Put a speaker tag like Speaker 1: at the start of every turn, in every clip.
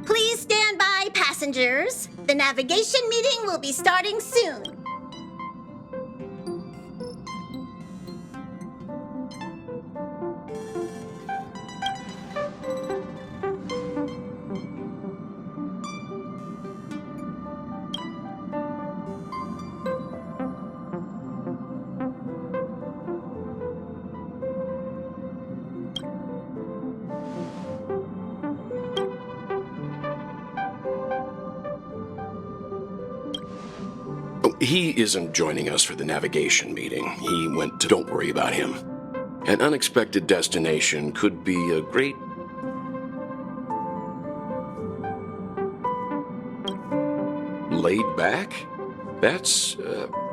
Speaker 1: Please stand by, passengers. The navigation meeting will be starting soon.
Speaker 2: He isn't joining us for the navigation meeting. He went to... Don't worry about him. An unexpected destination could be a great... Laid back? That's,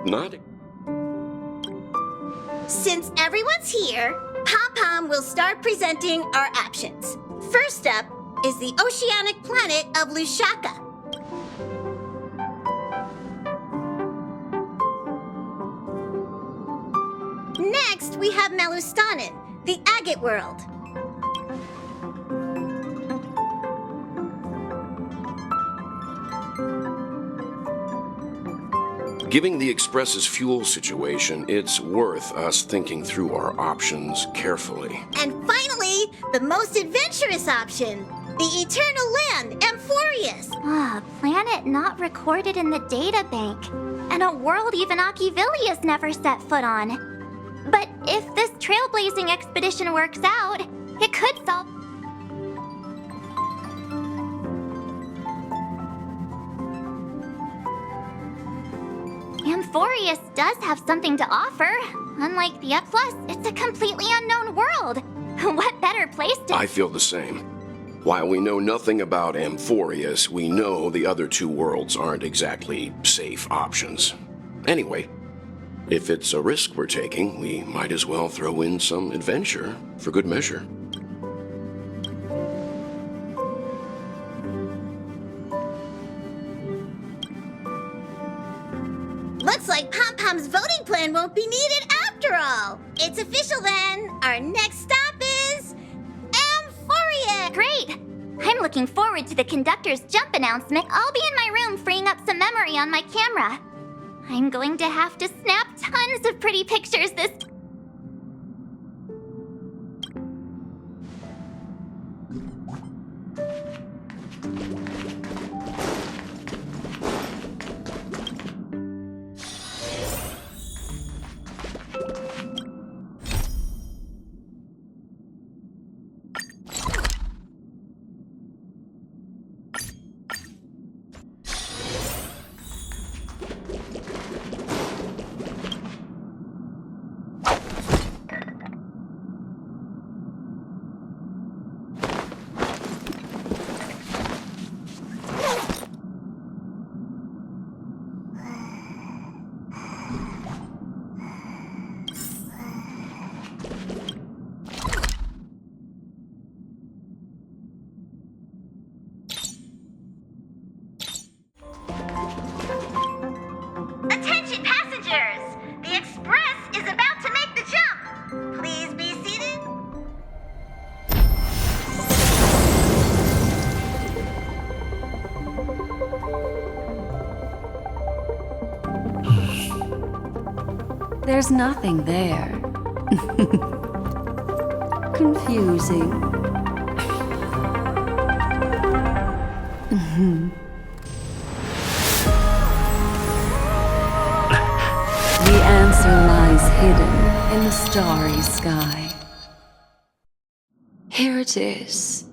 Speaker 2: not...
Speaker 1: Since everyone's here, Pom-Pom will start presenting our options. First up is the oceanic planet of Lushaka. Next, we have Melustanin, the agate world.
Speaker 2: Given the Express's fuel situation, it's worth us thinking through our options carefully.
Speaker 1: And finally, the most adventurous option, the eternal land, Amphoreus.
Speaker 3: Planet not recorded in the data bank, and a world even Achivilius never set foot on. But if this trailblazing expedition works out, it could solve... Amphoreus does have something to offer. Unlike the Plus, it's a completely unknown world. What better place to...
Speaker 2: I feel the same. While we know nothing about Amphoreus, we know the other two worlds aren't exactly safe options. Anyway, if it's a risk we're taking, we might as well throw in some adventure for good measure.
Speaker 1: Looks like Pom-Pom's voting plan won't be needed after all. It's official then. Our next stop is Amphoreus.
Speaker 3: Great! I'm looking forward to the conductor's jump announcement. I'll be in my room freeing up some memory on my camera. I'm going to have to snap tons of pretty pictures this...
Speaker 1: Attention passengers! The Express is about to make the jump. Please be seated.
Speaker 4: There's nothing there. Confusing. The answer lies hidden in the starry sky. Here it is,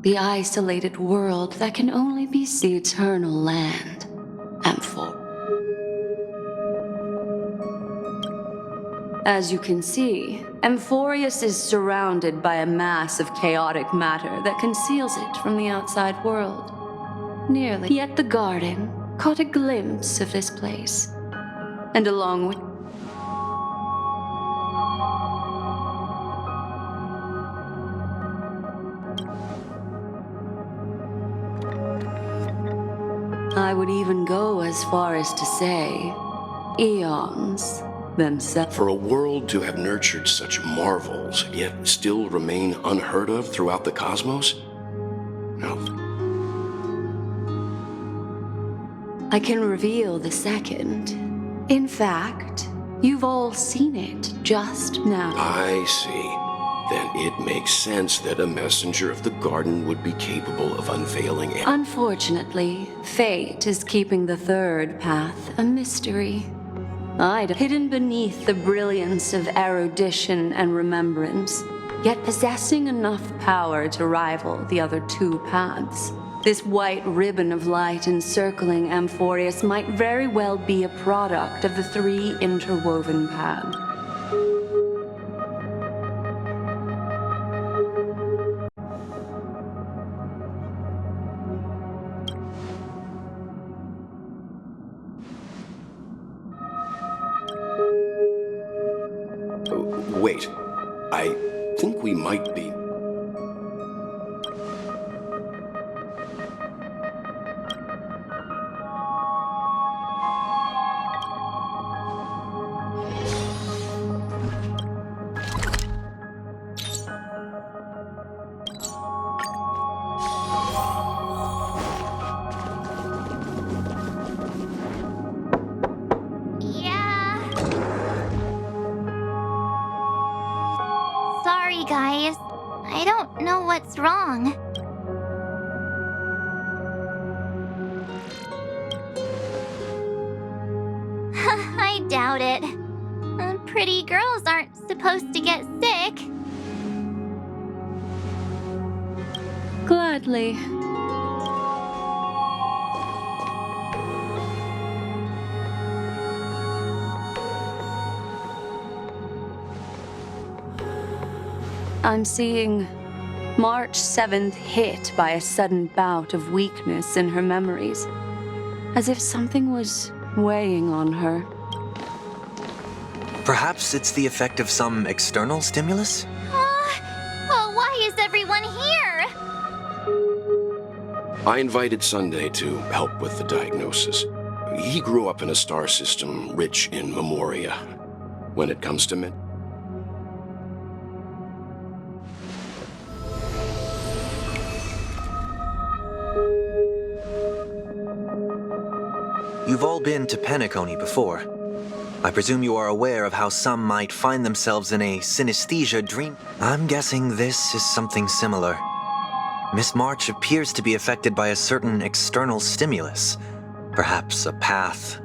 Speaker 4: the isolated world that can only be the eternal land, Amphoreus. As you can see, Amphoreus is surrounded by a mass of chaotic matter that conceals it from the outside world. Nearly. Yet the garden caught a glimpse of this place. And along with I would even go as far as to say, eons themselves.
Speaker 2: For a world to have nurtured such marvels, yet still remain unheard of throughout the cosmos? No.
Speaker 4: I can reveal the second. In fact, you've all seen it just now.
Speaker 2: I see. Then it makes sense that a messenger of the garden would be capable of unveiling it.
Speaker 4: Unfortunately, fate is keeping the third path a mystery. Hidden beneath the brilliance of erudition and remembrance, yet possessing enough power to rival the other two paths. This white ribbon of light encircling Amphoreus might very well be a product of the three interwoven paths.
Speaker 2: Wait, I think we might be.
Speaker 3: Sorry, guys. I don't know what's wrong. I doubt it. Pretty girls aren't supposed to get sick.
Speaker 4: Gladly. I'm seeing March 7th hit by a sudden bout of weakness in her memories, as if something was weighing on her.
Speaker 5: Perhaps it's the effect of some external stimulus?
Speaker 3: Oh, why is everyone here?
Speaker 2: I invited Sunday to help with the diagnosis. He grew up in a star system rich in memoria. When it comes to men,
Speaker 5: You've all been to Penacony before. I presume you are aware of how some might find themselves in a synesthesia dream. I'm guessing this is something similar. Miss March appears to be affected by a certain external stimulus. Perhaps a path.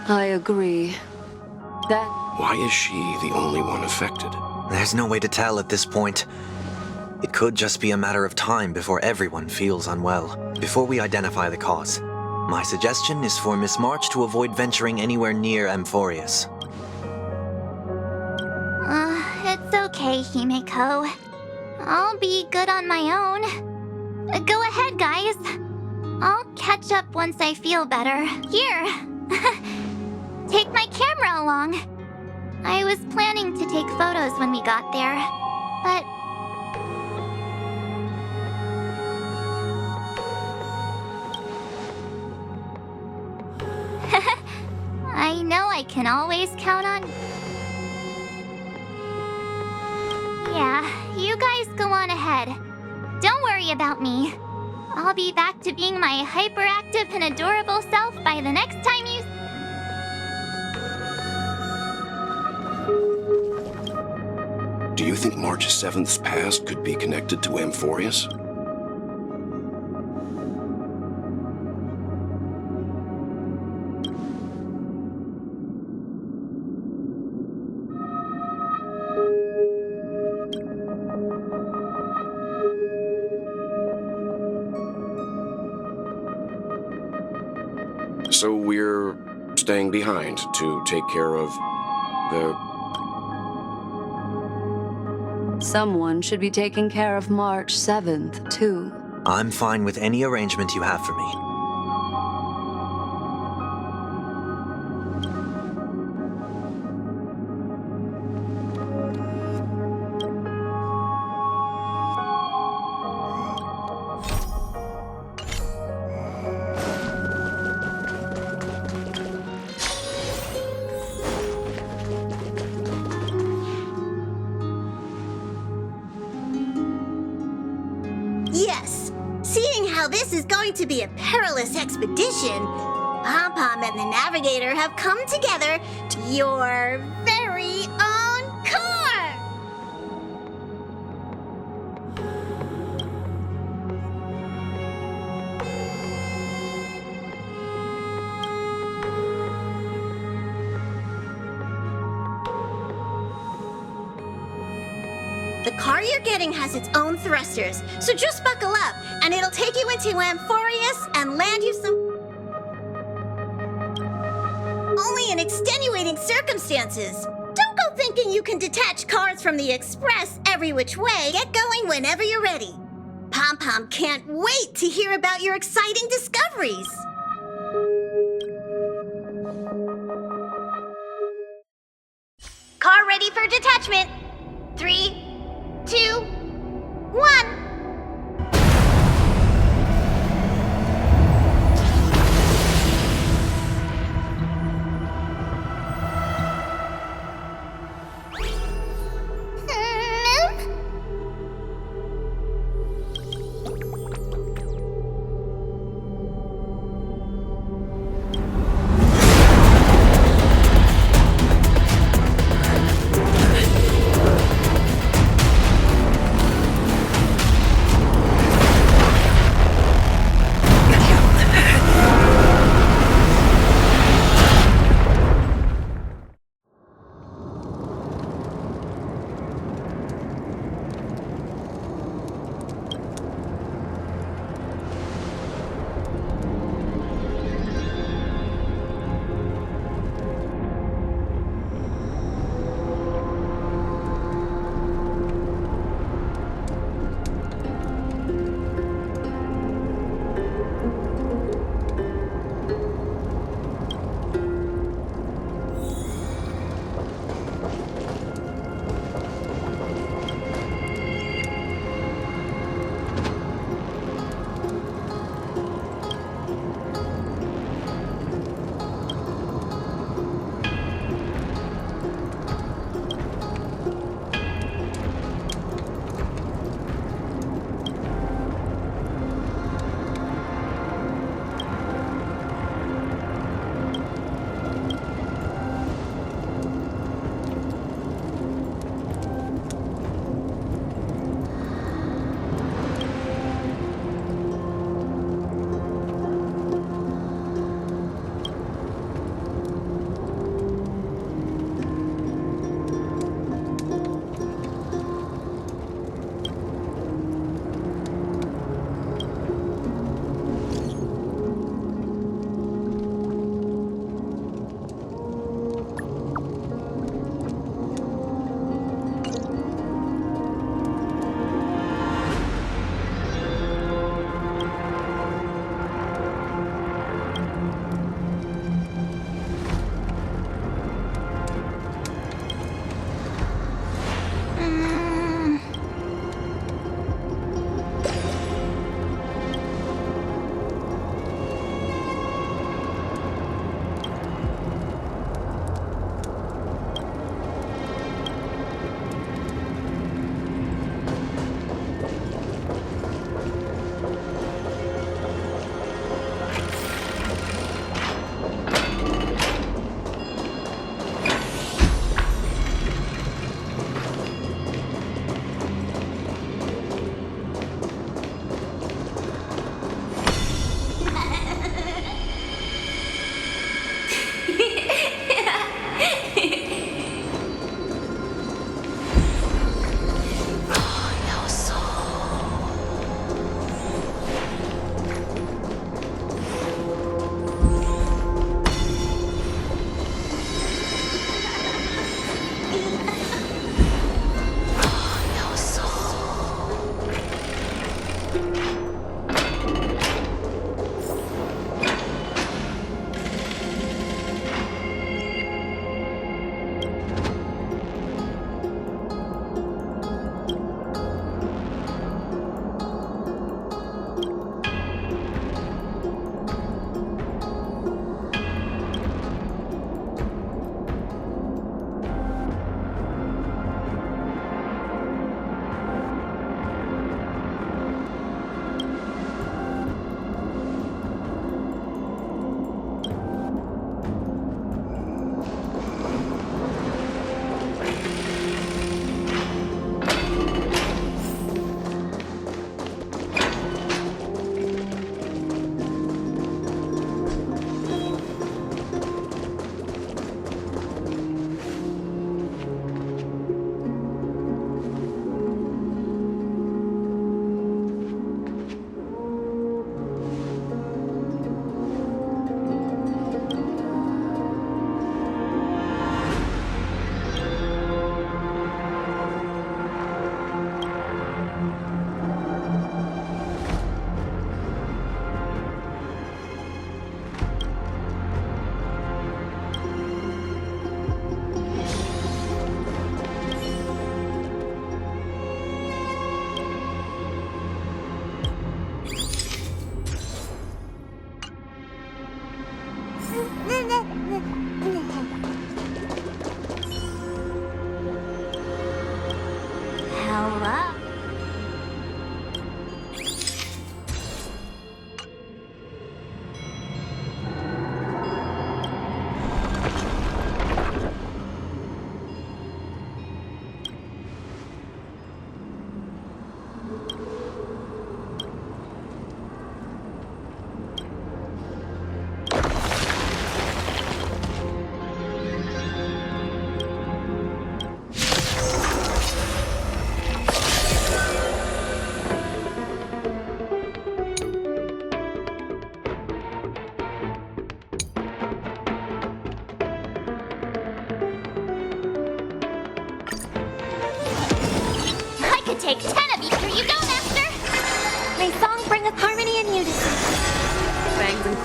Speaker 4: I agree. That
Speaker 2: why is she the only one affected?
Speaker 5: There's no way to tell at this point. It could just be a matter of time before everyone feels unwell. Before we identify the cause, my suggestion is for Miss March to avoid venturing anywhere near Amphoreus.
Speaker 3: It's okay, Himeko. I'll be good on my own. Go ahead, guys. I'll catch up once I feel better. Here. Take my camera along. I was planning to take photos when we got there, but... I know I can always count on... Yeah, you guys go on ahead. Don't worry about me. I'll be back to being my hyperactive and adorable self by the next time you...
Speaker 2: Do you think March 7th's past could be connected to Amphoreus? So we're staying behind to take care of the
Speaker 4: Someone should be taking care of March 7th, too.
Speaker 5: I'm fine with any arrangement you have for me.
Speaker 1: Yes, seeing how this is going to be a perilous expedition, Pom-Pom and the Navigator have come together to your very own car! The car you're getting has its own thrusters, so just buckle up, and it'll take you into Amphoreus and land you some... Only in extenuating circumstances. Don't go thinking you can detach cars from the Express every which way. Get going whenever you're ready. Pom-Pom can't wait to hear about your exciting discoveries. Car ready for detachment. 3, 2, 1.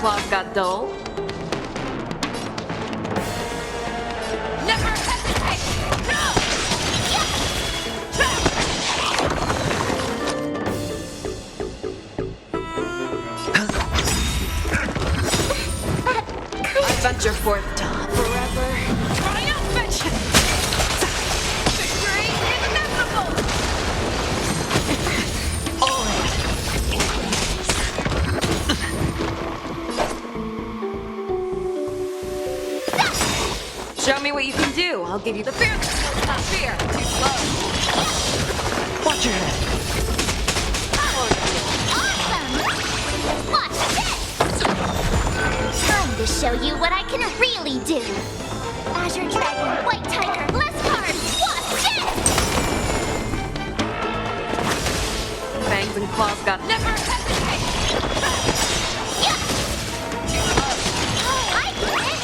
Speaker 4: claws got dull. Never hesitate! No! I venture forth to forever. Triumphant! Victory inevitable! Show me what you can do. I'll give you the fear that kills not fear. Too slow.
Speaker 5: Watch your head.
Speaker 3: Awesome! Watch this! Time to show you what I can really do. Azure Dragon, White Tiger, less cards. Watch this!
Speaker 4: Fangs and claws got never hesitate.
Speaker 3: Yeah!
Speaker 4: Too slow.
Speaker 3: I get it!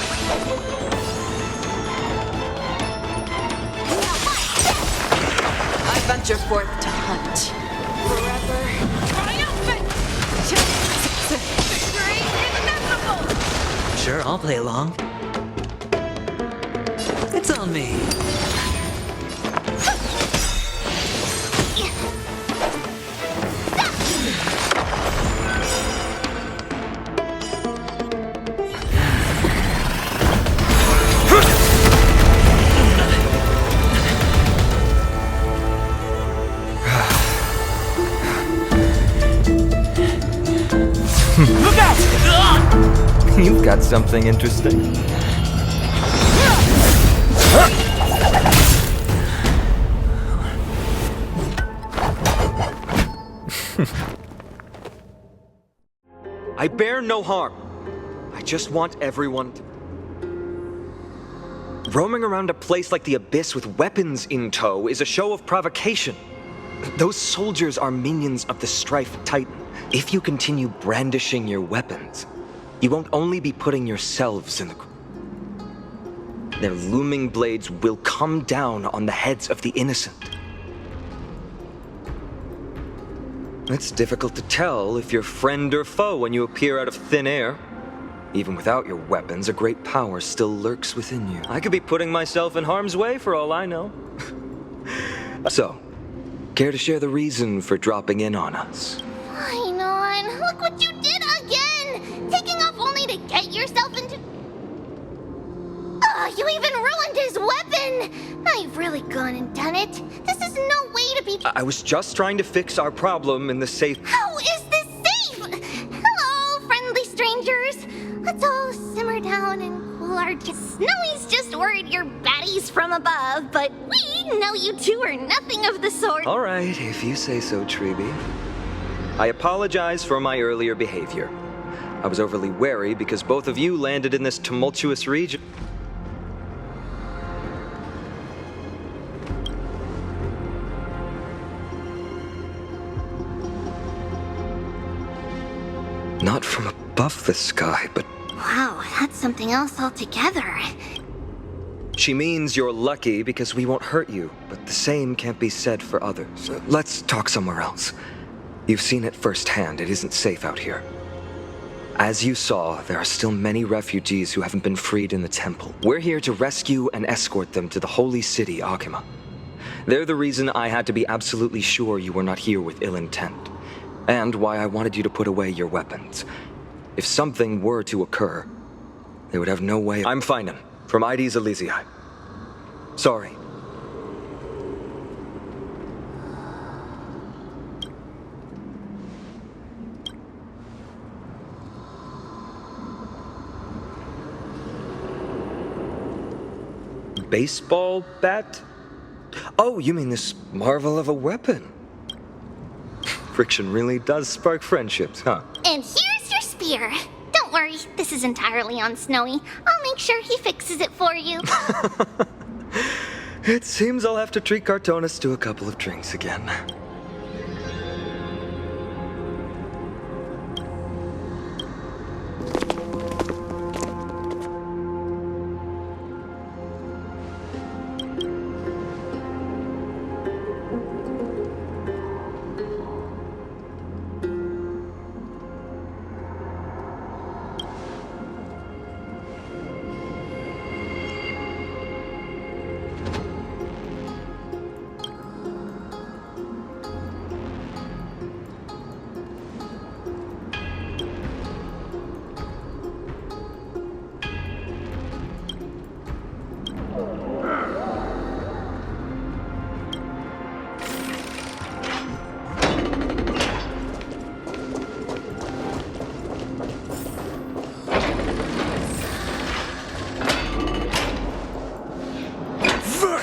Speaker 3: Now watch this!
Speaker 4: I venture forth to hunt. Forever. Triumphant! Victory inevitable!
Speaker 6: Sure, I'll play along. It's on me.
Speaker 7: Look out! You've got something interesting.
Speaker 8: I bear no harm. I just want everyone to... Roaming around a place like the Abyss with weapons in tow is a show of provocation. Those soldiers are minions of the Strife Titan. If you continue brandishing your weapons, you won't only be putting yourselves in the... Their looming blades will come down on the heads of the innocent. It's difficult to tell if you're friend or foe when you appear out of thin air. Even without your weapons, a great power still lurks within you. I could be putting myself in harm's way for all I know. So, care to share the reason for dropping in on us?
Speaker 3: Fine on. Look what you did again! Taking off only to get yourself into... Oh, you even ruined his weapon! Now you've really gone and done it. This is no way to be...
Speaker 8: I was just trying to fix our problem in the safe...
Speaker 3: How is this safe? Hello, friendly strangers. Let's all simmer down and cool our... Snowy's just worried you're baddies from above, but we know you two are nothing of the sort.
Speaker 8: All right, if you say so, Treeby. I apologize for my earlier behavior. I was overly wary because both of you landed in this tumultuous region. Not from above the sky, but...
Speaker 3: Wow, that's something else altogether.
Speaker 8: She means you're lucky because we won't hurt you, but the same can't be said for others. Let's talk somewhere else. You've seen it firsthand. It isn't safe out here. As you saw, there are still many refugees who haven't been freed in the temple. We're here to rescue and escort them to the holy city, Akima. They're the reason I had to be absolutely sure you were not here with ill intent, and why I wanted you to put away your weapons. If something were to occur, they would have no way... I'm Finan, from ID's Elysiae. Sorry. Baseball bat? Oh, you mean this marvel of a weapon? Friction really does spark friendships, huh?
Speaker 3: And here's your spear. Don't worry, this is entirely on Snowy. I'll make sure he fixes it for you.
Speaker 8: It seems I'll have to treat Cartonis to a couple of drinks again.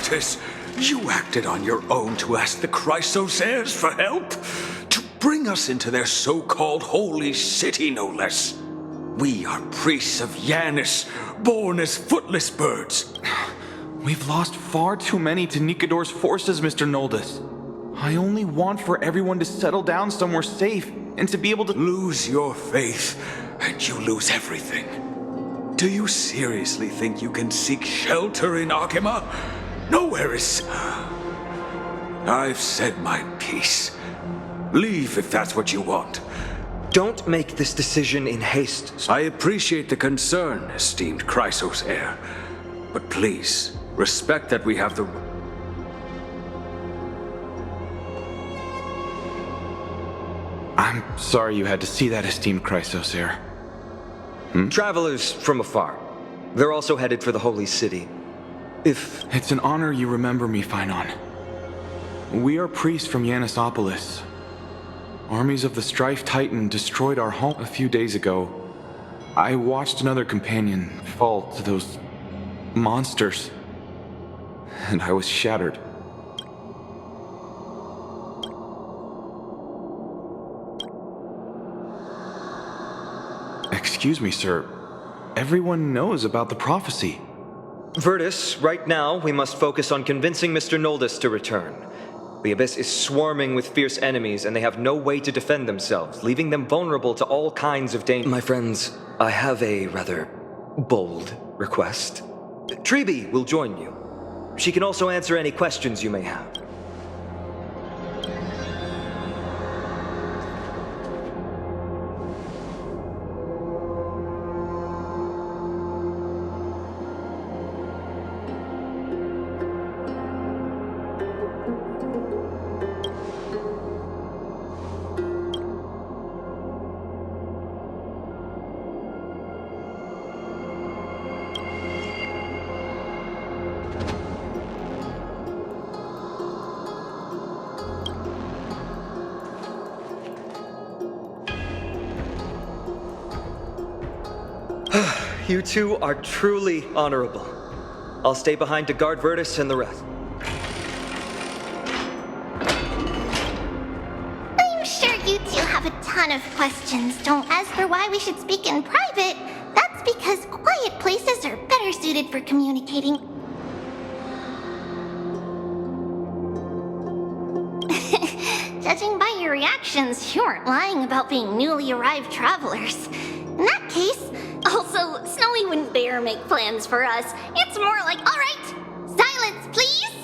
Speaker 9: traitors! You acted on your own to ask the Chrysosaires for help? To bring us into their so-called holy city, no less. We are priests of Yanis, born as footless birds.
Speaker 10: We've lost far too many to Nikador's forces, Mr. Noldus. I only want for everyone to settle down somewhere safe and to be able to
Speaker 9: lose your faith, and you lose everything. Do you seriously think you can seek shelter in Akima? Nowhere is... I've said my piece. Leave if that's what you want.
Speaker 8: Don't make this decision in haste.
Speaker 9: I appreciate the concern, esteemed Chrysosaire. But please, respect that we have the...
Speaker 10: I'm sorry you had to see that, esteemed Chrysosaire.
Speaker 8: Travelers from afar. They're also headed for the Holy City. If...
Speaker 10: It's an honor you remember me, Phynon. We are priests from Yanisopolis. Armies of the Strife Titan destroyed our home a few days ago. I watched another companion fall to those monsters, and I was shattered. Excuse me, sir. Everyone knows about the prophecy.
Speaker 8: Virtus, right now we must focus on convincing Mr. Noldus to return. The Abyss is swarming with fierce enemies, and they have no way to defend themselves, leaving them vulnerable to all kinds of danger. My friends, I have a rather bold request. Treeby will join you. She can also answer any questions you may have. You two are truly honorable. I'll stay behind to guard Virtus and the rest.
Speaker 3: I'm sure you two have a ton of questions. Don't ask for why we should speak in private. That's because quiet places are better suited for communicating. Judging by your reactions, you aren't lying about being newly arrived travelers. In that case, also, Snowy wouldn't dare make plans for us. It's more like, all right, silence, please!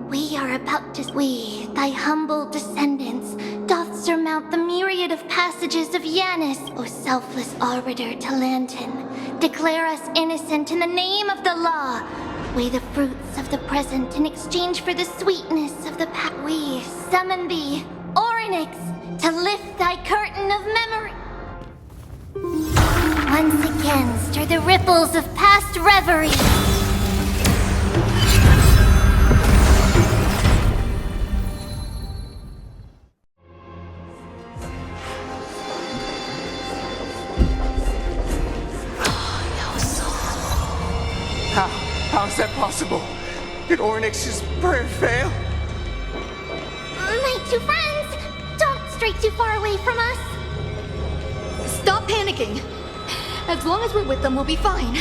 Speaker 3: We are about to... We, thy humble descendants, doth surmount the myriad of passages of Yanis, O selfless arbiter to Lanton. Declare us innocent in the name of the law. Weigh the fruits of the present in exchange for the sweetness of the past. We summon thee, Orynyx, to lift thy curtain of memory. Once again, stir the ripples of past reverie.
Speaker 11: How is that possible? Did Orynyx's prayer fail?
Speaker 3: My two friends, don't stray too far away from us.
Speaker 12: Stop panicking. As long as we're with them, we'll be fine.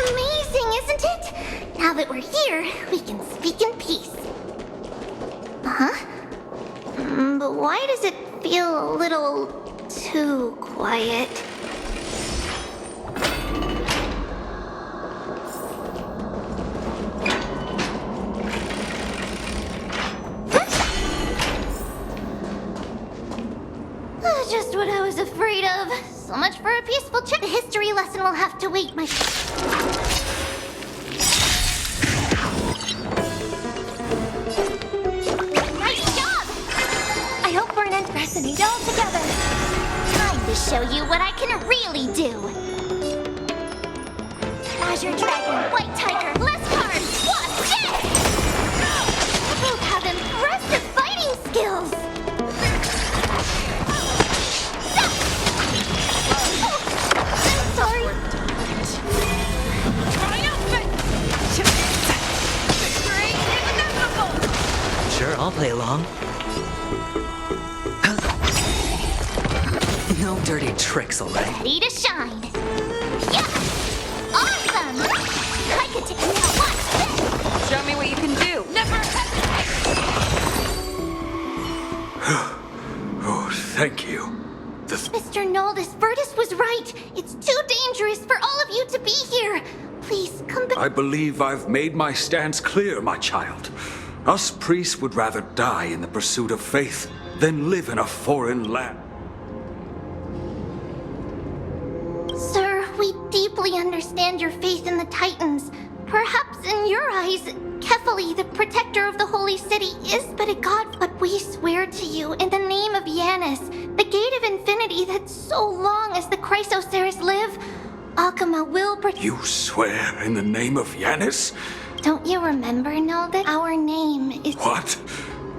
Speaker 3: Amazing, isn't it? Now that we're here, we can speak in peace. Huh? But why does it feel a little too quiet? Just what I was afraid of. So much for a peaceful check. The history lesson will have to wait, my... Nice job! I hope we're an impersonate all together. Time to show you what I can really do. Azure Dragon, White Tiger, less cards, what?
Speaker 6: I'll play along. No dirty tricks, alright?
Speaker 3: Ready to shine. Yeah! Awesome! I could take it now. Watch this!
Speaker 4: Show me what you can do. Never
Speaker 9: Oh, thank you.
Speaker 3: Mr. Noldus, Virtus was right. It's too dangerous for all of you to be here. Please, come back.
Speaker 9: I believe I've made my stance clear, my child. Us priests would rather die in the pursuit of faith than live in a foreign land.
Speaker 3: Sir, we deeply understand your faith in the Titans. Perhaps in your eyes, Kefali, the protector of the holy city, is but a god. But we swear to you, in the name of Yanis, the gate of infinity, that so long as the Chrysoceres live, Akama will protect.
Speaker 9: You swear in the name of Yanis?
Speaker 3: Don't you remember, Noldus? Our name is...
Speaker 9: What?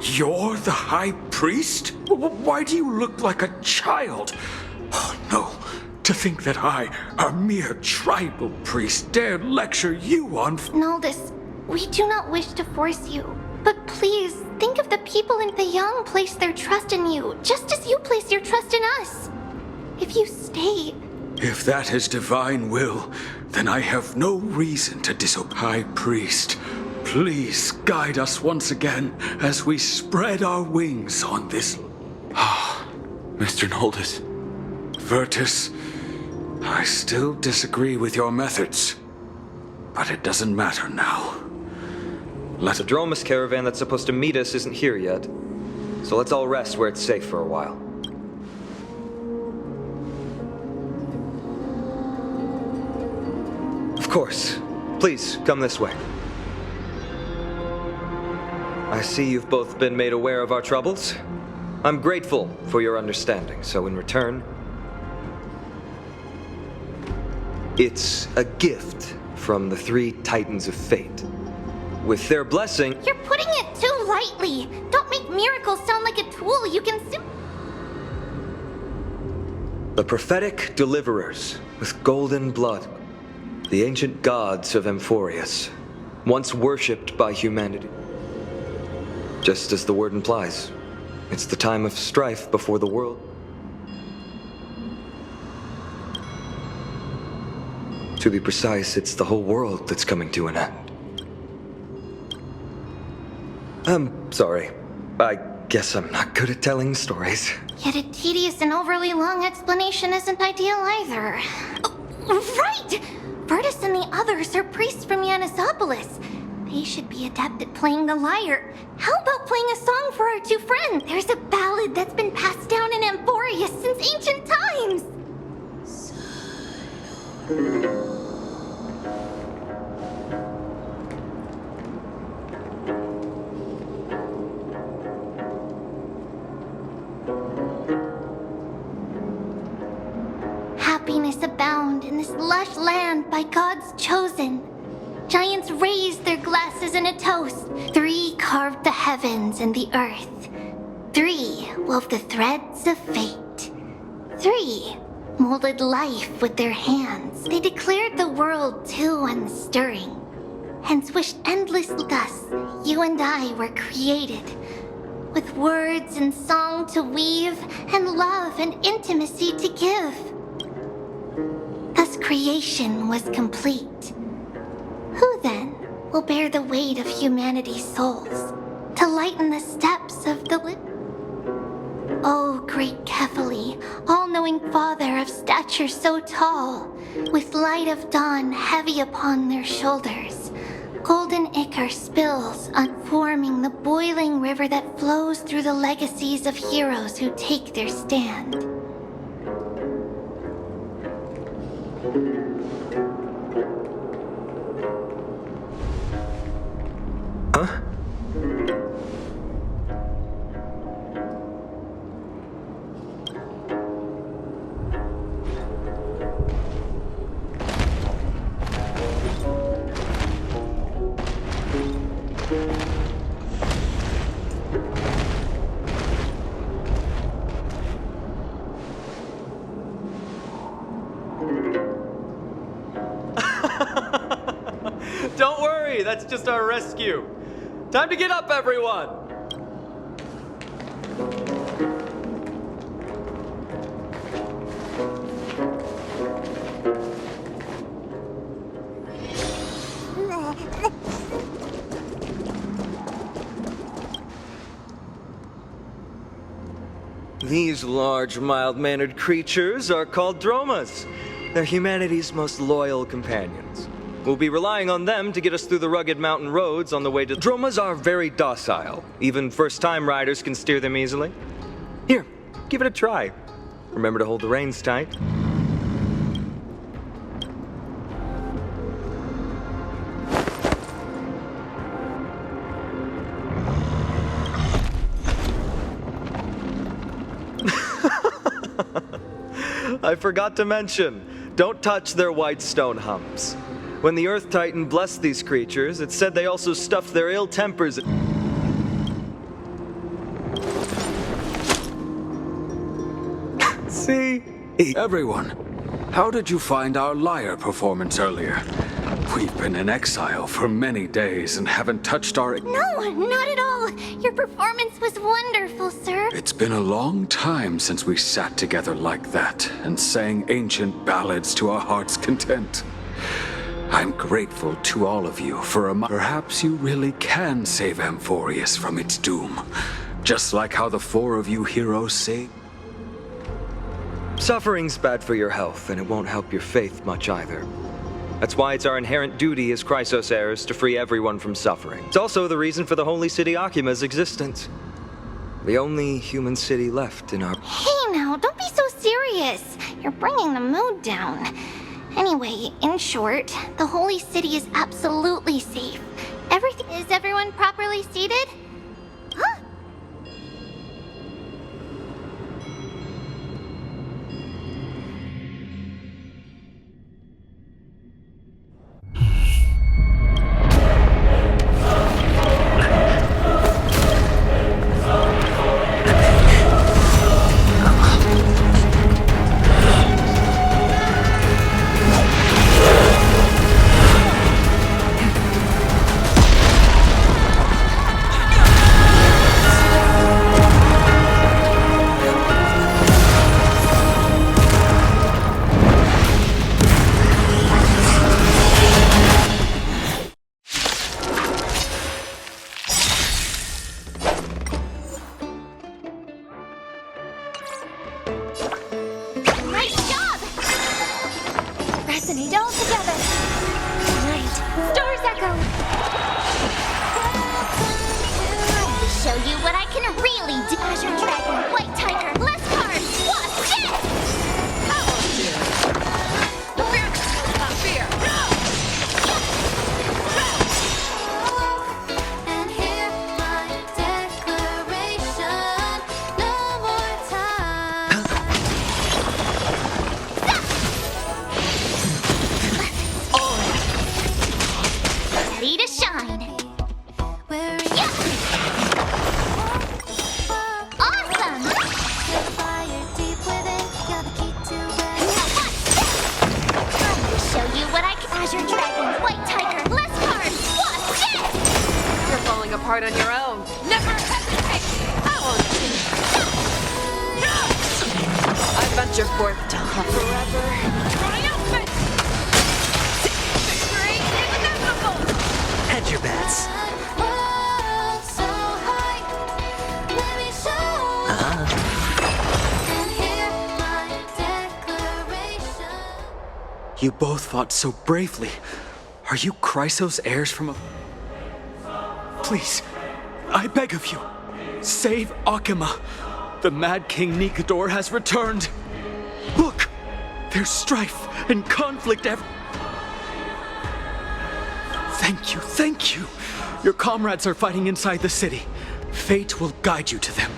Speaker 9: You're the High Priest? Why do you look like a child? Oh, no. To think that I, a mere tribal priest, dare lecture you on...
Speaker 3: Noldus, we do not wish to force you. But please, think of the people in the young place their trust in you, just as you place your trust in us. If you stay...
Speaker 9: If that is divine will, then I have no reason to disobey. High Priest, please guide us once again as we spread our wings on this...
Speaker 10: Mr. Noldus.
Speaker 9: Virtus, I still disagree with your methods, but it doesn't matter now.
Speaker 8: The Dromus caravan that's supposed to meet us isn't here yet, so let's all rest where it's safe for a while. Of course. Please, come this way. I see you've both been made aware of our troubles. I'm grateful for your understanding, so in return... It's a gift from the three Titans of Fate. With their blessing...
Speaker 3: You're putting it too lightly. Don't make miracles sound like a tool you can
Speaker 8: The prophetic deliverers with golden blood. The ancient gods of Amphoreus, once worshipped by humanity. Just as the word implies, it's the time of strife before the world. To be precise, it's the whole world that's coming to an end. I'm sorry. I guess I'm not good at telling stories.
Speaker 3: Yet a tedious and overly long explanation isn't ideal either. Oh, right! Virtus and the others are priests from Yanisopolis. They should be adept at playing the lyre. How about playing a song for our two friends? There's a ballad that's been passed down in Amphoreus since ancient times. Happiness abound in this lush land by God's chosen. Giants raised their glasses in a toast. 3 carved the heavens and the earth. 3 wove the threads of fate. 3 molded life with their hands. They declared the world too unstirring. Hence wished endless thus, you and I were created. With words and song to weave, and love and intimacy to give. Thus creation was complete. Who then will bear the weight of humanity's souls to lighten the steps of the Oh, great Kefali, all-knowing father of stature so tall, with light of dawn heavy upon their shoulders, golden ichor spills, unforming the boiling river that flows through the legacies of heroes who take their stand.
Speaker 8: Huh?
Speaker 13: Don't worry, that's just our rescue. Time to get up, everyone!
Speaker 8: These large, mild-mannered creatures are called dromas. They're humanity's most loyal companions. We'll be relying on them to get us through the rugged mountain roads on the way to... Dromas are very docile. Even first-time riders can steer them easily. Here, give it a try. Remember to hold the reins tight. I forgot to mention, don't touch their white stone humps. When the Earth Titan blessed these creatures, it said they also stuffed their ill tempers.
Speaker 9: See? Everyone, how did you find our lyre performance earlier? We've been in exile for many days and haven't touched our...
Speaker 3: No, not at all. Your performance was wonderful, sir.
Speaker 9: It's been a long time since we sat together like that and sang ancient ballads to our heart's content. I'm grateful to all of you for perhaps you really can save Amphoreus from its doom. Just like how the four of you heroes saved...
Speaker 8: Suffering's bad for your health, and it won't help your faith much either. That's why it's our inherent duty as Chrysos heirs to free everyone from suffering. It's also the reason for the holy city Akima's existence. The only human city left in our...
Speaker 3: Hey now, don't be so serious. You're bringing the mood down. Anyway, in short, the holy city is absolutely safe. Is everyone properly seated? Huh?
Speaker 12: Resonate all together. Right. Stars echo.
Speaker 3: Show you what I can really do. Azure Dragon, White Tiger, less cards, wasp, jet! And hear my declaration, no more time. Ready to shine. Awesome! Show you what I can. Azure Dragon, White Tiger, less cards, wasp, jet!
Speaker 13: You're falling apart on your own. Never hesitate! I venture forth to hunt forever. Triumphant! Victory is inevitable!
Speaker 6: Hedge your bets.
Speaker 9: You both fought so bravely. Are you Chrysos heirs from a... Please, I beg of you, save Akima. The Mad King Nikador has returned. Look, there's strife and conflict Thank you, thank you. Your comrades are fighting inside the city. Fate will guide you to them.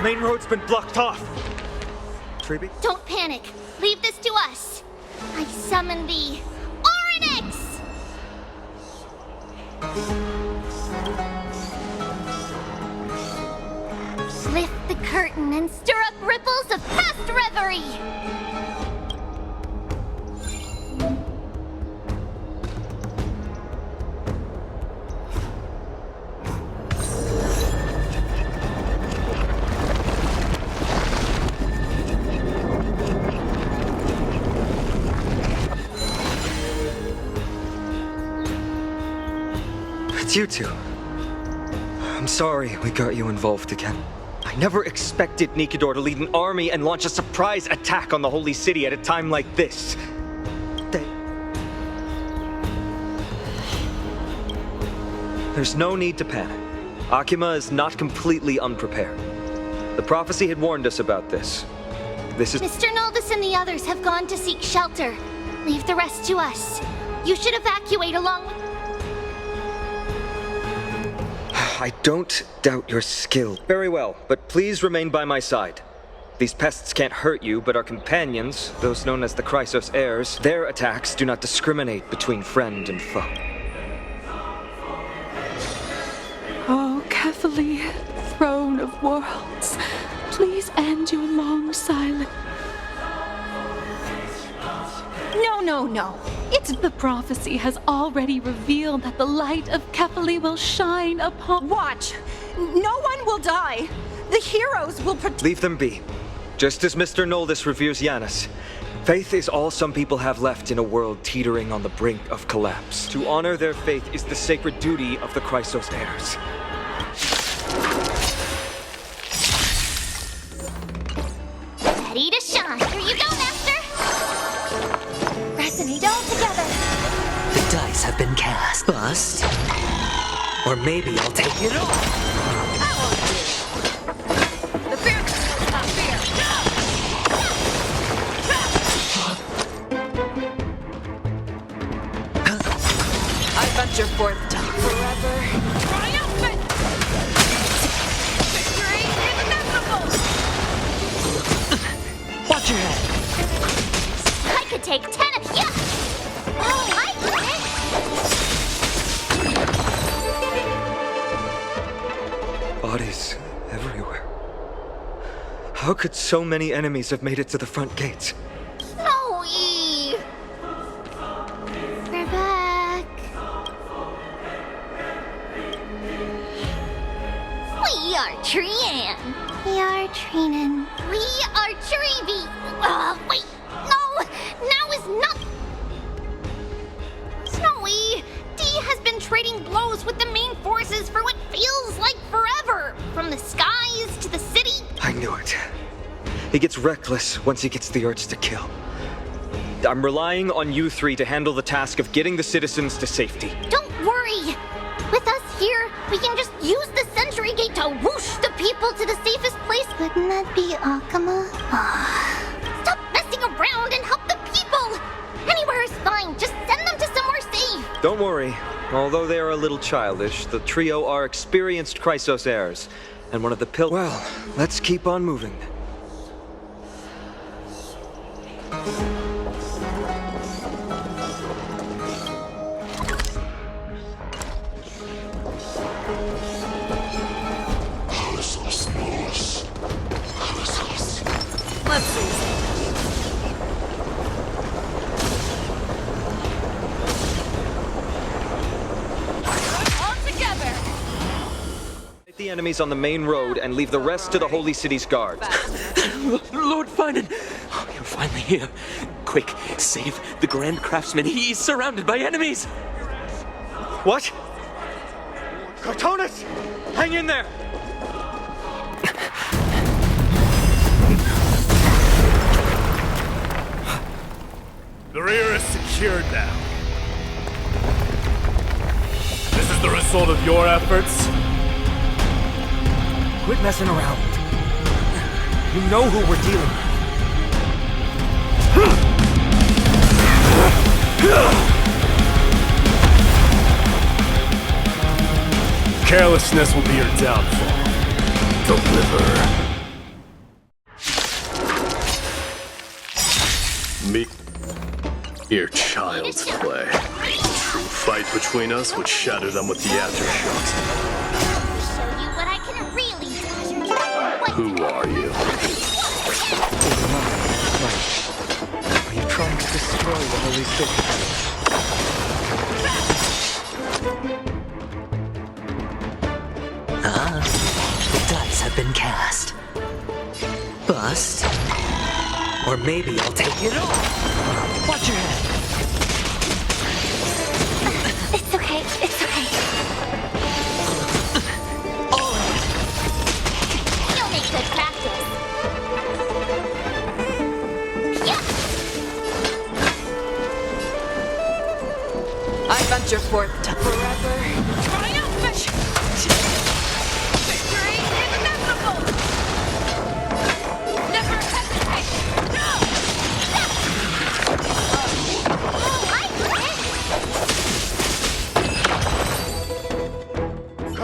Speaker 8: main road's been blocked off. Treeby?
Speaker 3: Don't panic. Leave this to us. I summon the Oryx! Lift the curtain and stir up ripples of past reverie!
Speaker 8: It's you two. I'm sorry we got you involved again. I never expected Nikidor to lead an army and launch a surprise attack on the Holy City at a time like this. There's no need to panic. Akima is not completely unprepared. The prophecy had warned us about this. This is—
Speaker 3: Mr. Noldus and the others have gone to seek shelter. Leave the rest to us. You should evacuate along with—
Speaker 8: I don't doubt your skill. Very well, but please remain by my side. These pests can't hurt you, but our companions, those known as the Chrysos heirs, their attacks do not discriminate between friend and foe.
Speaker 14: Oh, Kephali, throne of worlds, please end your long silence. No. The prophecy has already revealed that the light of Kephali will shine upon—
Speaker 13: Watch! No one will die! The heroes will protect—
Speaker 8: Leave them be. Just as Mr. Noldus reveres Yanis, faith is all some people have left in a world teetering on the brink of collapse. To honor their faith is the sacred duty of the Chrysos heirs.
Speaker 3: Ready to shine. Here you go, Master! Resonate all together.
Speaker 6: The dice have been cast. Bust. Or maybe I'll take it all.
Speaker 13: The fear is not fear. I venture forth to forever. Triumphant! Victory is inevitable!
Speaker 6: Watch your head.
Speaker 3: I could take 10 of you! Oh, I did it!
Speaker 8: Bodies everywhere. How could so many enemies have made it to the front gates?
Speaker 3: Snowy! We're back. We are Trian. We are Trinan. We are Treeby. Wait. No! Now is not— Snowy! D has been trading blows with the main forces for what feels like forever. From the skies to the city.
Speaker 8: I knew it. He gets reckless once he gets the urge to kill. I'm relying on you three to handle the task of getting the citizens to safety.
Speaker 3: Don't worry. With us here, we can just use the Sentry Gate to whoosh the people to the safest place. Wouldn't that be Akama? Stop messing around and help the people! Anywhere is fine. Just send them to somewhere safe.
Speaker 8: Don't worry. Although they are a little childish, the trio are experienced Chrysos heirs, and one of the Well, let's keep on moving.
Speaker 13: Let's see. All together!
Speaker 8: Take the enemies on the main road and leave the rest to the Holy City's guards.
Speaker 6: Lord Finan! Oh, you're finally here. Quick, save the Grand Craftsman. He's surrounded by enemies!
Speaker 8: What? Cartonus! Hang in there!
Speaker 15: The rear is secured now. This is the result of your efforts?
Speaker 7: Quit messing around. You know who we're dealing
Speaker 15: Carelessness will be your downfall. Deliver.
Speaker 16: Me? Mere child's play. True fight between us would shatter them with the aftershocks.
Speaker 3: Show you what I can really do.
Speaker 16: Who are you?
Speaker 8: Are you trying to destroy the Holy City?
Speaker 17: The dice have been cast. Bust. Or maybe I'll take it all. Watch your head.
Speaker 3: It's okay, it's okay. You'll make good practice.
Speaker 13: I venture forth to forever triumphant. Victory is inevitable. Never hesitate.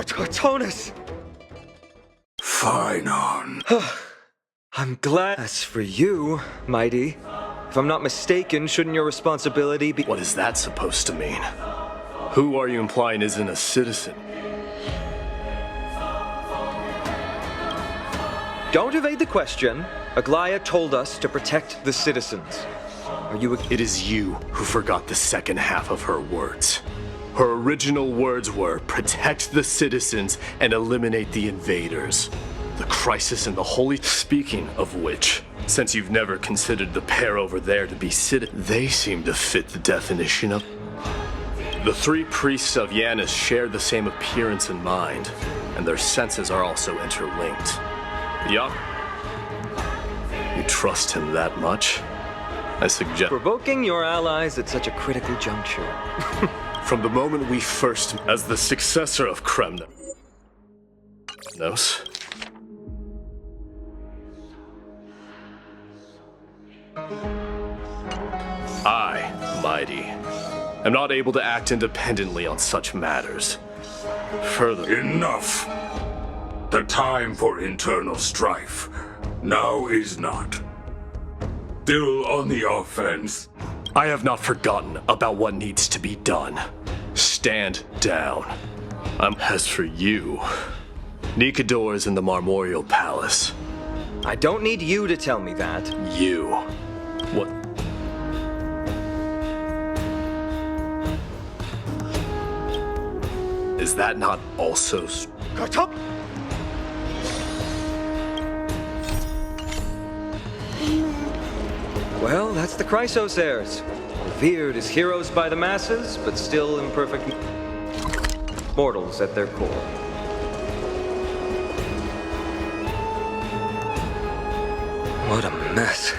Speaker 8: Cartonus!
Speaker 9: Fine on.
Speaker 8: I'm glad. As for you, Mighty, if I'm not mistaken, shouldn't your responsibility be—
Speaker 16: What is that supposed to mean? Who are you implying isn't a citizen?
Speaker 8: Don't evade the question. Aglaya told us to protect the citizens. Are you—
Speaker 16: It is you who forgot the second half of her words. Her original words were, protect the citizens and eliminate the invaders. The crisis in the Holy... Speaking of which, since you've never considered the pair over there to be citizens, they seem to fit the definition of... The three priests of Yanis share the same appearance and mind, and their senses are also interlinked. Yup. You trust him that much? I suggest...
Speaker 8: Provoking your allies at such a critical juncture.
Speaker 16: From the moment we first... As the successor of Kremnos. I, Mighty, am not able to act independently on such matters. Further...
Speaker 9: Enough! The time for internal strife now is not. Still on the offense.
Speaker 16: I have not forgotten about what needs to be done. Stand down. As for you, Nikador is in the Marmorial Palace.
Speaker 8: I don't need you to tell me that.
Speaker 16: You. What? Is that not also...
Speaker 8: Well, that's the Chrysos heirs. Revered as heroes by the masses, but still imperfect mortals at their core. What a mess.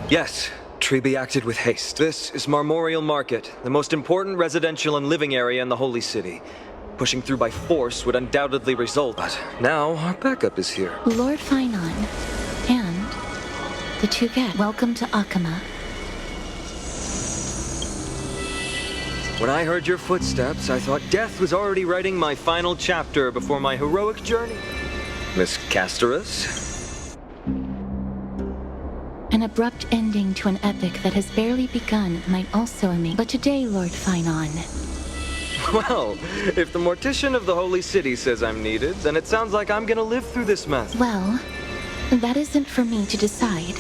Speaker 8: Yes, Treby acted with haste. This is Marmorial Market, the most important residential and living area in the Holy City. Pushing through by force would undoubtedly result, but now our backup is here.
Speaker 18: Lord Finon, and the two guests. Welcome to Akama.
Speaker 8: When I heard your footsteps, I thought death was already writing my final chapter before my heroic journey. Miss Castorus?
Speaker 18: An abrupt ending to an epic that has barely begun might also amaze. But today, Lord Finon.
Speaker 8: Well, if the mortician of the Holy City says I'm needed, then it sounds like I'm gonna live through this mess.
Speaker 18: Well, that isn't for me to decide.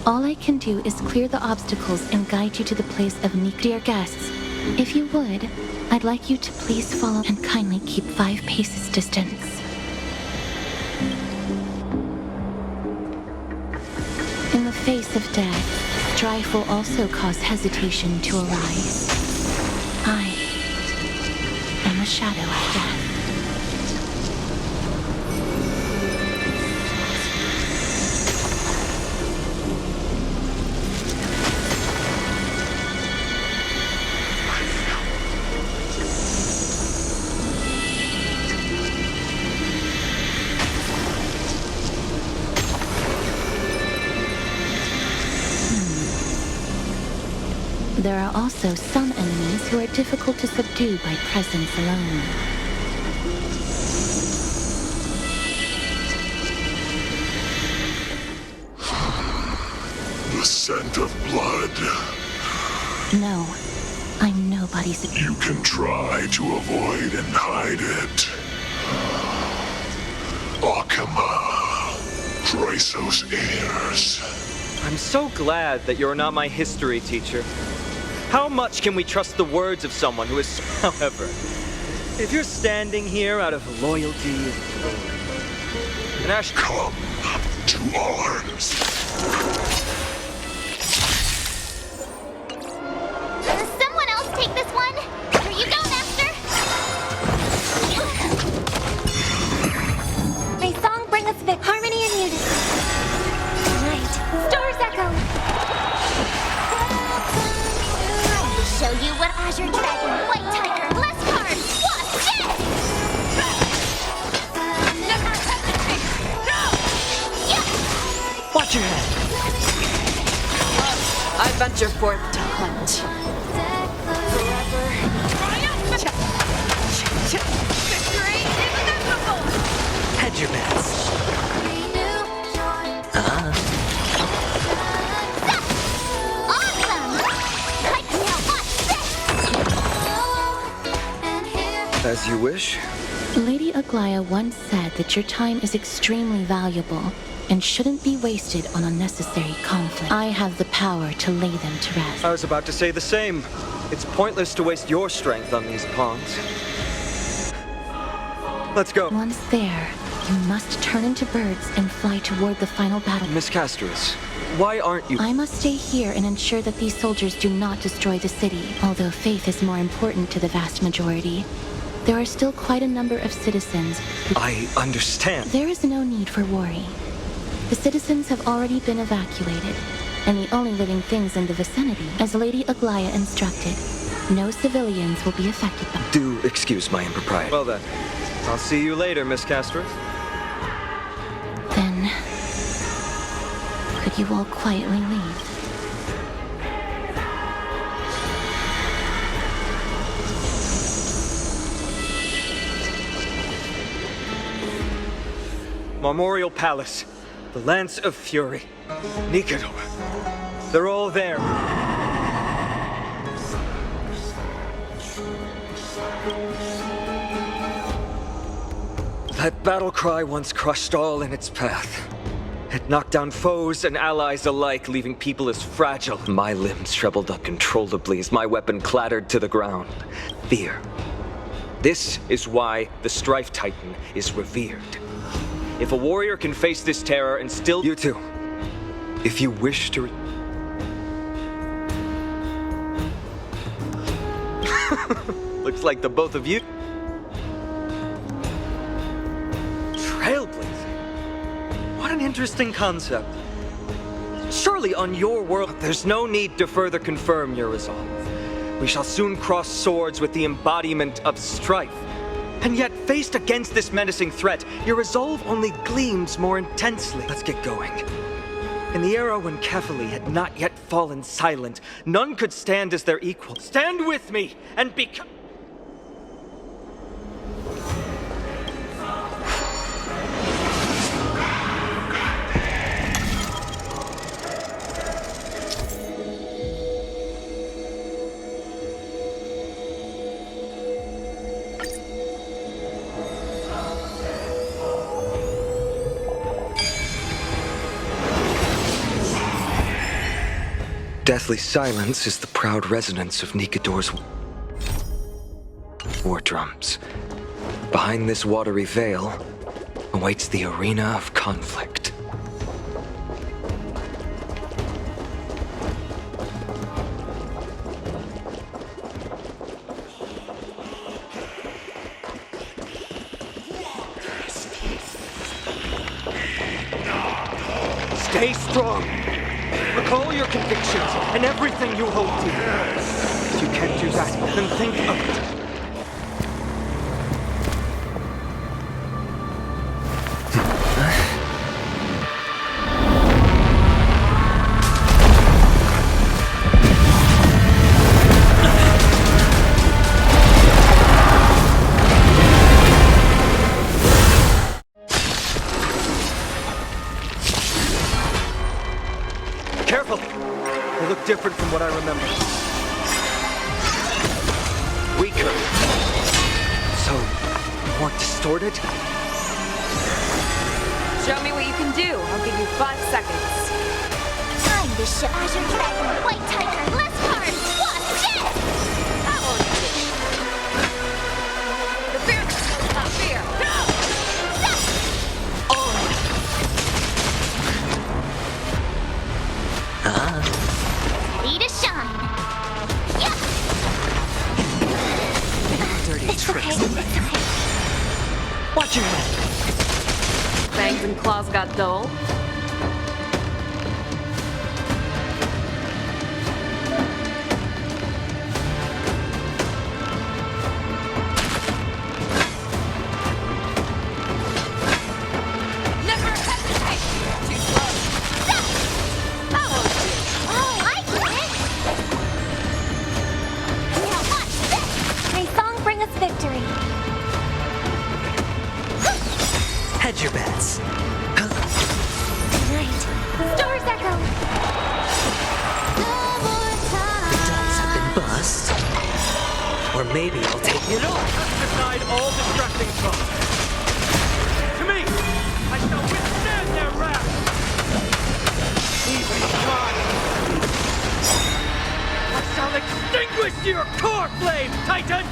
Speaker 18: All I can do is clear the obstacles and guide you to the place of Nick. Dear guests, if you would, I'd like you to please follow and kindly keep 5 paces distance. In the face of death, strife will also cause hesitation to arise. I am a shadow of death. There are also some enemies who are difficult to subdue by presence alone.
Speaker 19: scent of blood.
Speaker 18: No, I'm nobody's.
Speaker 19: You can try to avoid and hide it. Akama, Chrysos heirs.
Speaker 8: I'm so glad that you're not my history teacher. How much can we trust the words of someone who is... However, if you're standing here out of loyalty and glory, and Ash...
Speaker 19: Come to arms.
Speaker 3: Someone else take this one? Here you go, Master! May song bring us victory. Harmony and unity. Right. Stars echo. Show you what Azure Dragon, White Tiger, less cards, what's this?
Speaker 13: Never hesitate! No!
Speaker 8: Watch your head.
Speaker 13: I venture forth to hunt. Forever. Victory is inevitable!
Speaker 17: Hedge your bets.
Speaker 8: As you wish.
Speaker 18: Lady Aglaya once said that your time is extremely valuable and shouldn't be wasted on unnecessary conflict. I have the power to lay them to rest.
Speaker 8: I was about to say the same. It's pointless to waste your strength on these pawns. Let's go.
Speaker 18: Once there, you must turn into birds and fly toward the final battle.
Speaker 8: Miss Castorus, why aren't you...
Speaker 18: I must stay here and ensure that these soldiers do not destroy the city. Although faith is more important to the vast majority, there are still quite a number of citizens who...
Speaker 8: I understand.
Speaker 18: There is no need for worry. The citizens have already been evacuated, and the only living things in the vicinity, as Lady Aglaya instructed, no civilians will be affected by...
Speaker 8: Do excuse my impropriety. Well then, I'll see you later, Miss Castorus.
Speaker 18: Then... could you all quietly leave?
Speaker 8: Memorial Palace, the Lance of Fury, Nikador. They're all there. That battle cry once crushed all in its path. It knocked down foes and allies alike, leaving people as fragile. My limbs trembled uncontrollably as my weapon clattered to the ground. Fear. This is why the Strife Titan is revered. If a warrior can face this terror and still... You too. If you wish to... Looks like the both of you... Trailblazing. What an interesting concept. Surely on your world, there's no need to further confirm your resolve. We shall soon cross swords with the embodiment of strife. And yet, faced against this menacing threat, your resolve only gleams more intensely. Let's get going. In the era when Kefali had not yet fallen silent, none could stand as their equal. Stand with me and become... Deathly silence is the proud resonance of Nikador's war drums. Behind this watery veil awaits the arena of conflict. Stay strong! Recall your convictions and everything you hold dear. If you can't do that, then think of it. Careful! distorted?
Speaker 13: Show me what you can do. I'll give you 5 seconds.
Speaker 3: I'm the ship Azure Dragon, White Tiger, less cards, plus shit!
Speaker 13: That won't do. The fear is not fear. No!
Speaker 3: Ready to shine. Yeah.
Speaker 17: Dirty
Speaker 3: It's
Speaker 17: tricks.
Speaker 3: okay, it's okay.
Speaker 17: Watch your head.
Speaker 13: Fangs and claws got dull. Never hesitate. Too slow. That won't do.
Speaker 3: Oh, I get it! Now watch this! May song bring us victory.
Speaker 17: Hedge your bets.
Speaker 3: Right. Stars echo! No more time.
Speaker 17: The duds have been bust. Or maybe I'll take it all.
Speaker 15: Decide all distracting thoughts. To me, I shall withstand their wrath. Leave me mine. I shall extinguish your core flame, Titan!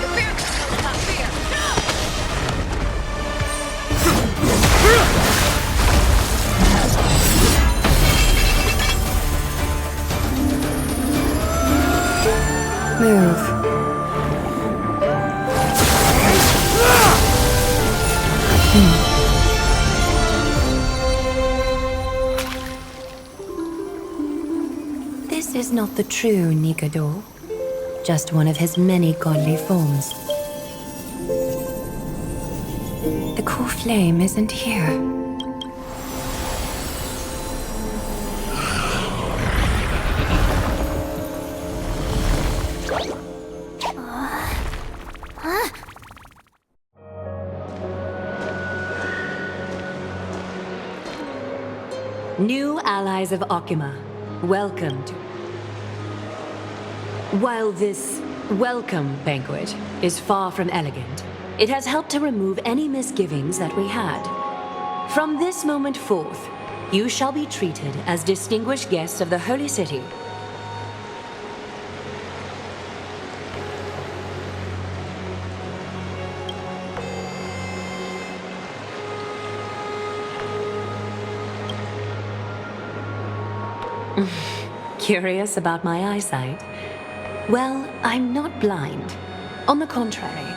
Speaker 13: The fear is not fear. No!
Speaker 4: Move.
Speaker 20: This is not the true Nikador, just one of his many godly forms. The core flame isn't here. New allies of Okima, welcome to... While this welcome banquet is far from elegant, it has helped to remove any misgivings that we had. From this moment forth, you shall be treated as distinguished guests of the Holy City. Curious about my eyesight? Well, I'm not blind. On the contrary,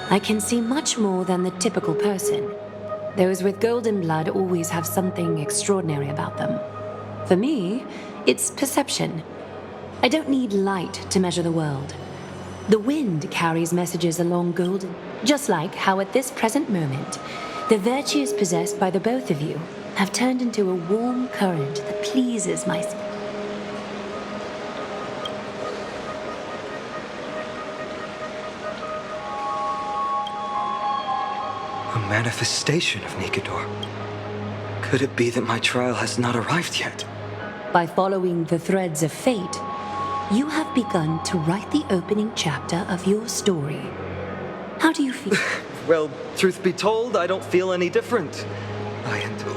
Speaker 20: I can see much more than the typical person. Those with golden blood always have something extraordinary about them. For me, it's perception. I don't need light to measure the world. The wind carries messages along golden, just like how at this present moment, the virtues possessed by the both of you have turned into a warm current that pleases my spirit.
Speaker 8: A manifestation of Nikador. Could it be that my trial has not arrived yet?
Speaker 20: By following the threads of fate, you have begun to write the opening chapter of your story. How do you feel?
Speaker 8: Well, truth be told, I don't feel any different.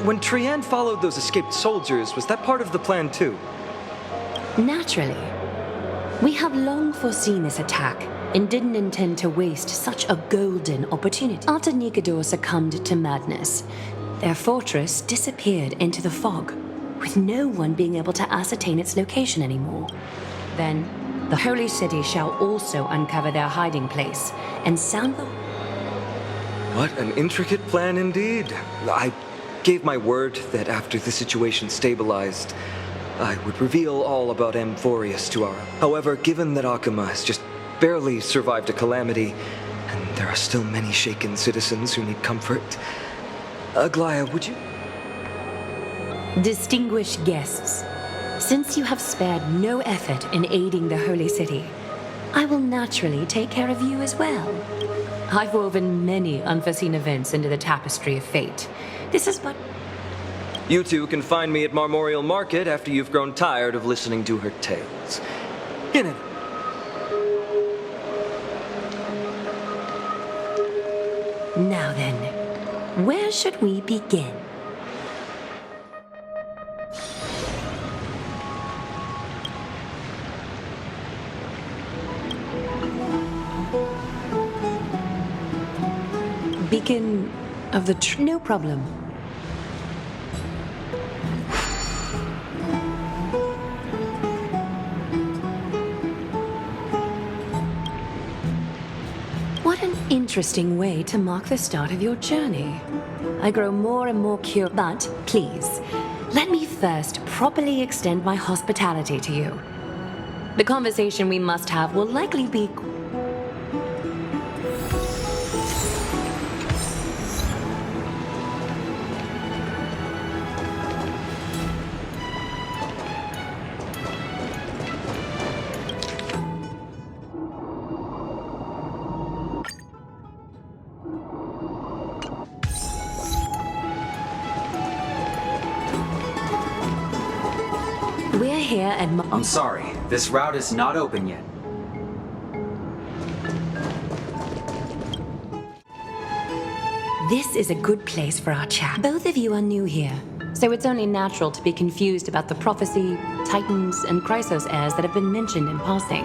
Speaker 8: When Trian followed those escaped soldiers, was that part of the plan too?
Speaker 20: Naturally. We have long foreseen this attack and didn't intend to waste such a golden opportunity. After Nikador succumbed to madness, their fortress disappeared into the fog, with no one being able to ascertain its location anymore. Then, the Holy City shall also uncover their hiding place and sound the...
Speaker 8: What an intricate plan indeed. I gave my word that after the situation stabilized, I would reveal all about Amphoreus to our... However, given that Okima has just barely survived a calamity, and there are still many shaken citizens who need comfort, Aglaya, would you...
Speaker 20: Distinguished guests, since you have spared no effort in aiding the Holy City, I will naturally take care of you as well. I've woven many unforeseen events into the tapestry of fate. This is but...
Speaker 8: You two can find me at Marmorial Market after you've grown tired of listening to her tales. Get in.
Speaker 20: Now then, where should we begin? Beacon of the no problem. What an interesting way to mark the start of your journey. I grow more and more curious, but please, let me first properly extend my hospitality to you. The conversation we must have will likely be... We're here at...
Speaker 21: I'm sorry, this route is not open yet.
Speaker 20: This is a good place for our chat. Both of you are new here, so it's only natural to be confused about the prophecy, titans, and Chrysos heirs that have been mentioned in passing.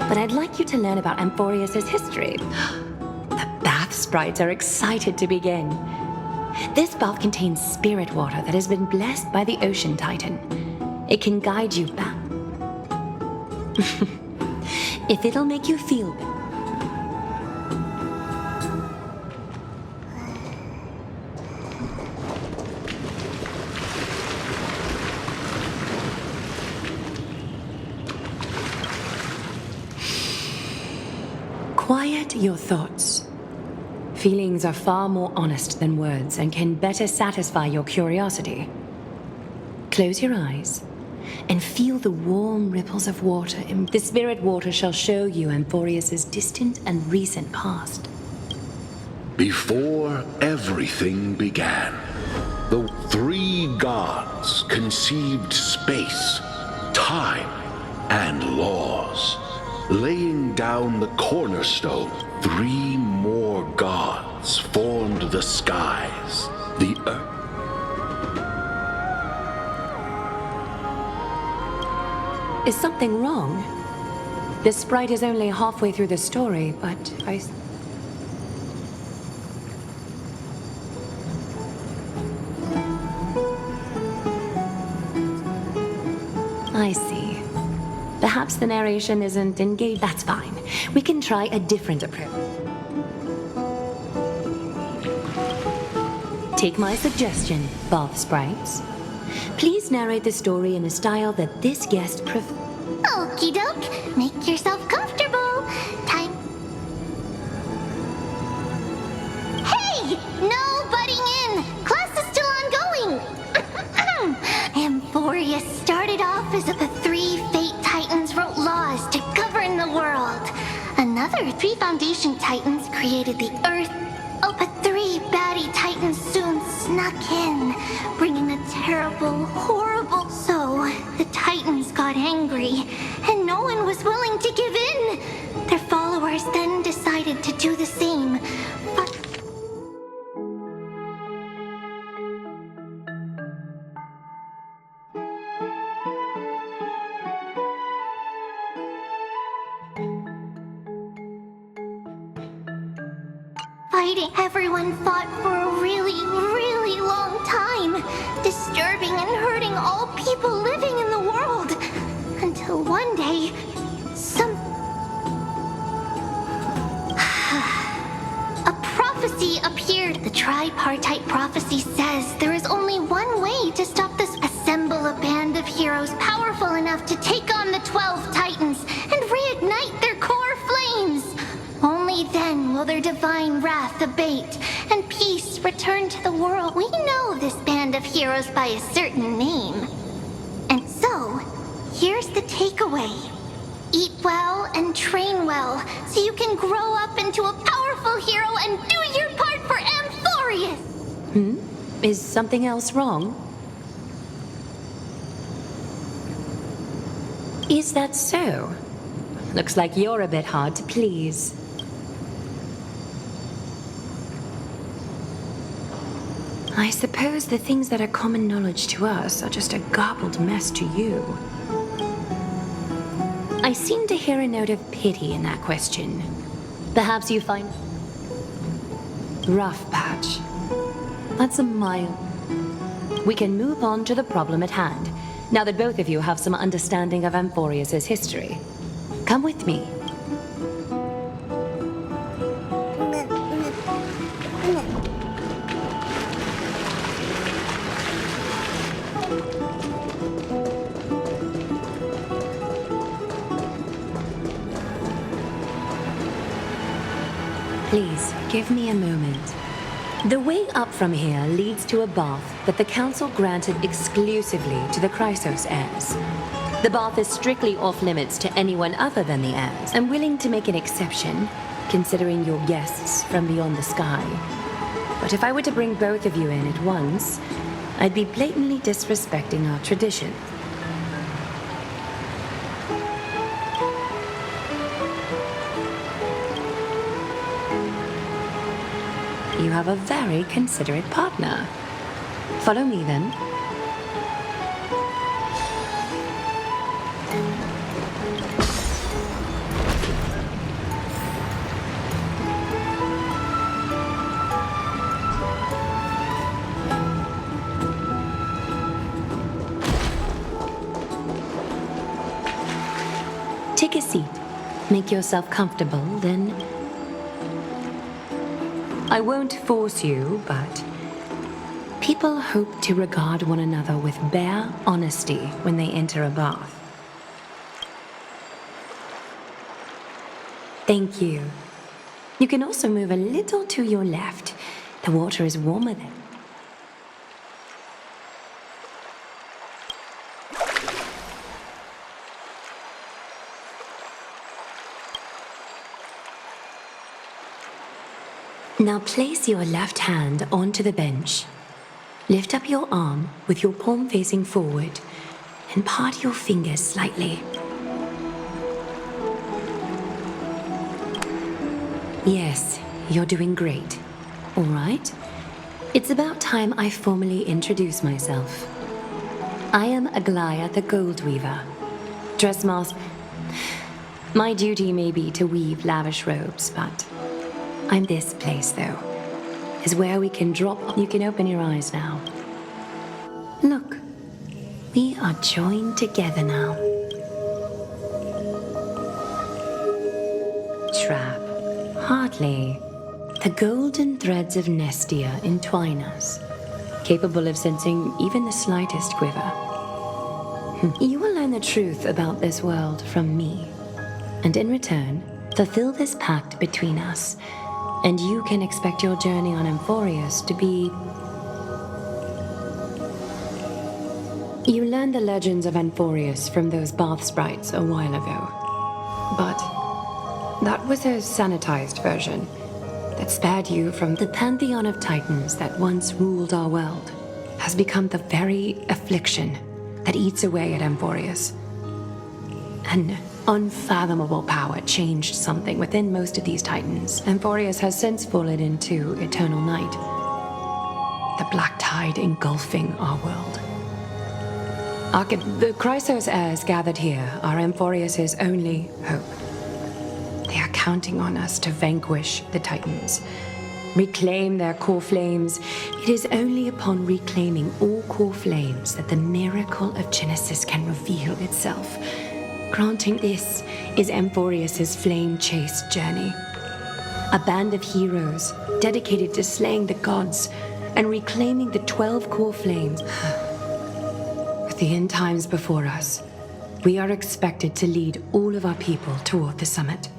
Speaker 20: But I'd like you to learn about Amphoreus' history. The bath sprites are excited to begin. This bath contains spirit water that has been blessed by the ocean titan. It can guide you back. If it'll make you feel better. Quiet your thoughts. Feelings are far more honest than words and can better satisfy your curiosity. Close your eyes and feel the warm ripples of water. The spirit water shall show you Amphoreus' distant and recent past.
Speaker 19: Before everything began, the three gods conceived space, time, and laws. Laying down the cornerstone, three more gods formed the skies, the earth.
Speaker 20: Is something wrong? The sprite is only halfway through the story, but I see. Perhaps the narration isn't engaged. That's fine. We can try a different approach. Take my suggestion, bath sprites. Please narrate the story in a style that this guest prefers.
Speaker 3: Okie doke. Make yourself comfortable. Time. Hey! No butting in! Class is still ongoing! Amphoreus started off as if the three fate titans wrote laws to govern the world. Another three foundation titans created the earth. Oh, but three baddie titans soon snuck in, bringing a terrible, horrible... So, the titans got angry, and no one was willing to give in. Their followers then decided to do the same, but... Fighting. Everyone fought for a really, really long time, disturbing and hurting all people living in the world. Until one day, a prophecy appeared. The tripartite prophecy says there is only one way to stop this. Assemble a band of heroes powerful enough to take on the 12 titans and reignite their core flames. Only then will their divine wrath abate and peace return to the world. We know this band of heroes by a certain name. And so, here's the takeaway. Eat well and train well, so you can grow up into a powerful hero and do your part for Amphoreus!
Speaker 20: Is something else wrong? Is that so? Looks like you're a bit hard to please. I suppose the things that are common knowledge to us are just a garbled mess to you. I seem to hear a note of pity in that question. Perhaps you find... Rough patch. That's a mild... We can move on to the problem at hand, now that both of you have some understanding of Amphoreus' history. Come with me. Please, give me a moment. The way up from here leads to a bath that the Council granted exclusively to the Chrysos heirs. The bath is strictly off-limits to anyone other than the heirs. I'm willing to make an exception, considering your guests from beyond the sky. But if I were to bring both of you in at once, I'd be blatantly disrespecting our tradition. You have a very considerate partner. Follow me, then. Take a seat. Make yourself comfortable, then... I won't force you, but people hope to regard one another with bare honesty when they enter a bath. Thank you. You can also move a little to your left. The water is warmer there. Now place your left hand onto the bench. Lift up your arm with your palm facing forward and part your fingers slightly. Yes, you're doing great. All right. It's about time I formally introduce myself. I am Aglaya the Gold Weaver. Dressmaster. My duty may be to weave lavish robes, but I'm this place, though. Is where we can drop... You can open your eyes now. Look. We are joined together now. Trap. Hardly. The golden threads of Nestia entwine us, capable of sensing even the slightest quiver. You will learn the truth about this world from me, and in return, fulfill this pact between us, and you can expect your journey on Amphoreus to be... You learned the legends of Amphoreus from those bath sprites a while ago. But that was a sanitized version that spared you from the pantheon of titans that once ruled our world, has become the very affliction that eats away at Amphoreus. An unfathomable power changed something within most of these titans. Amphoreus has since fallen into eternal night, the black tide engulfing our world. The Chrysos heirs gathered here are Amphoreus' only hope. They are counting on us to vanquish the titans, reclaim their core flames. It is only upon reclaiming all core flames that the miracle of Genesis can reveal itself. Granting this is Amphoreus' flame-chased journey. A band of heroes dedicated to slaying the gods and reclaiming the 12 core flames. With the end times before us, we are expected to lead all of our people toward the summit.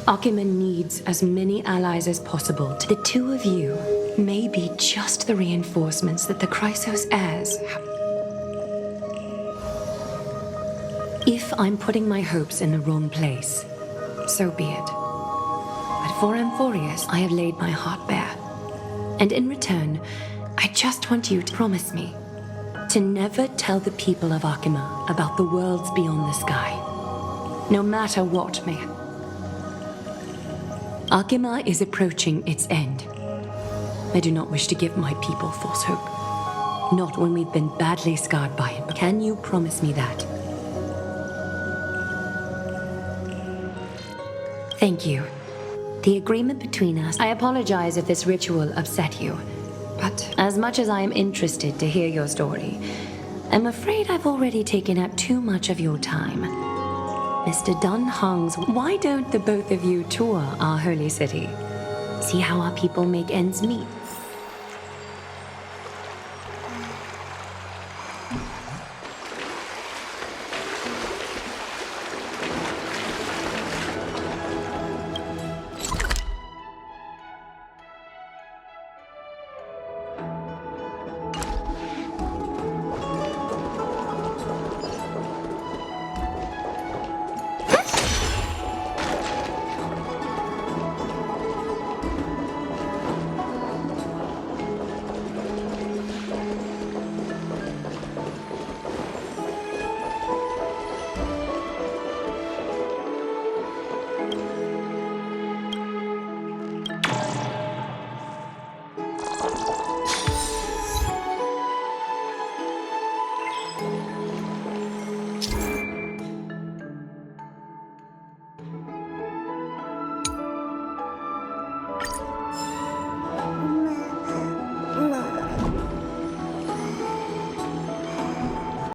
Speaker 20: Akima needs as many allies as possible. The two of you may be just the reinforcements that the Chrysos heirs have. If I'm putting my hopes in the wrong place, so be it. But for Amphoreus, I have laid my heart bare. And in return, I just want you to promise me to never tell the people of Akima about the worlds beyond the sky. No matter what may. Akima is approaching its end. I do not wish to give my people false hope. Not when we've been badly scarred by it. Can you promise me that? Thank you. The agreement between us. I apologize if this ritual upset you, but as much as I am interested to hear your story, I'm afraid I've already taken up too much of your time. Mr. Dun Hong's, why don't the both of you tour our holy city? See how our people make ends meet.